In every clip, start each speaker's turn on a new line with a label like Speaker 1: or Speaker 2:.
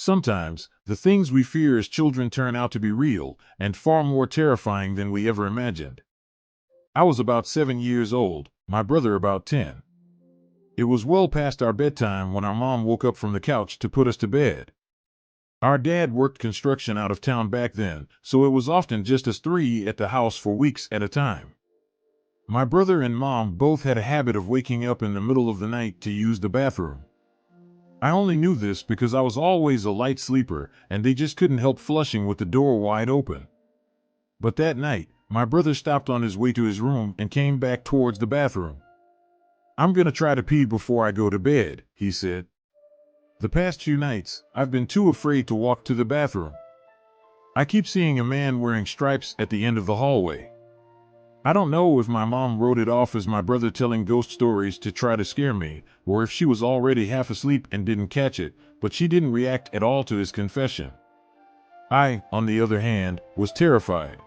Speaker 1: Sometimes, the things we fear as children turn out to be real and far more terrifying than we ever imagined. I was about 7 years old, my brother about 10. It was well past our bedtime when our mom woke up from the couch to put us to bed. Our dad worked construction out of town back then, so it was often just us three at the house for weeks at a time. My brother and mom both had a habit of waking up in the middle of the night to use the bathroom. I only knew this because I was always a light sleeper and they just couldn't help flushing with the door wide open. But that night, my brother stopped on his way to his room and came back towards the bathroom. "I'm gonna try to pee before I go to bed," he said. "The past few nights, I've been too afraid to walk to the bathroom. I keep seeing a man wearing stripes at the end of the hallway." I don't know if my mom wrote it off as my brother telling ghost stories to try to scare me, or if she was already half asleep and didn't catch it, but she didn't react at all to his confession. I, on the other hand, was terrified.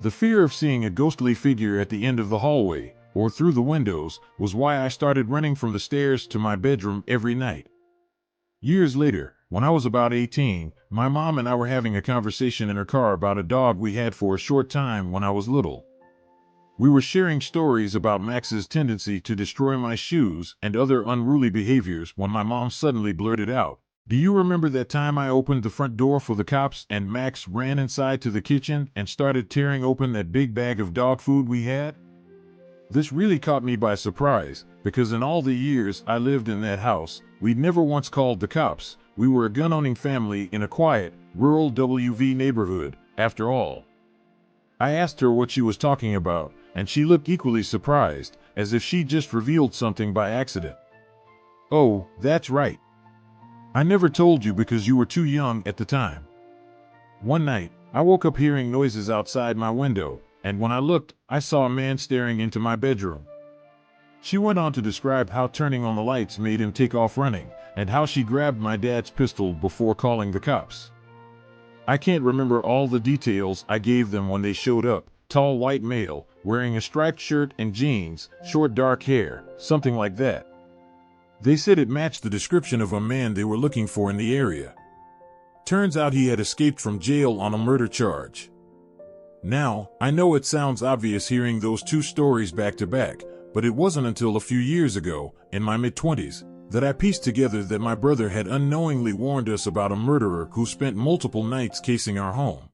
Speaker 1: The fear of seeing a ghostly figure at the end of the hallway, or through the windows, was why I started running from the stairs to my bedroom every night. Years later, when I was about 18, my mom and I were having a conversation in her car about a dog we had for a short time when I was little. We were sharing stories about Max's tendency to destroy my shoes and other unruly behaviors when my mom suddenly blurted out, "Do you remember that time I opened the front door for the cops and Max ran inside to the kitchen and started tearing open that big bag of dog food we had?" This really caught me by surprise, because in all the years I lived in that house, we'd never once called the cops. We were a gun-owning family in a quiet, rural WV neighborhood, after all. I asked her what she was talking about, and she looked equally surprised, as if she'd just revealed something by accident. "Oh, that's right. I never told you because you were too young at the time. One night, I woke up hearing noises outside my window, and when I looked, I saw a man staring into my bedroom." She went on to describe how turning on the lights made him take off running, and how she grabbed my dad's pistol before calling the cops. I can't remember all the details I gave them when they showed up. Tall white male, wearing a striped shirt and jeans, short dark hair, something like that. They said it matched the description of a man they were looking for in the area. Turns out he had escaped from jail on a murder charge. Now, I know it sounds obvious hearing those two stories back to back, but it wasn't until a few years ago, in my mid-20s, that I pieced together that my brother had unknowingly warned us about a murderer who spent multiple nights casing our home.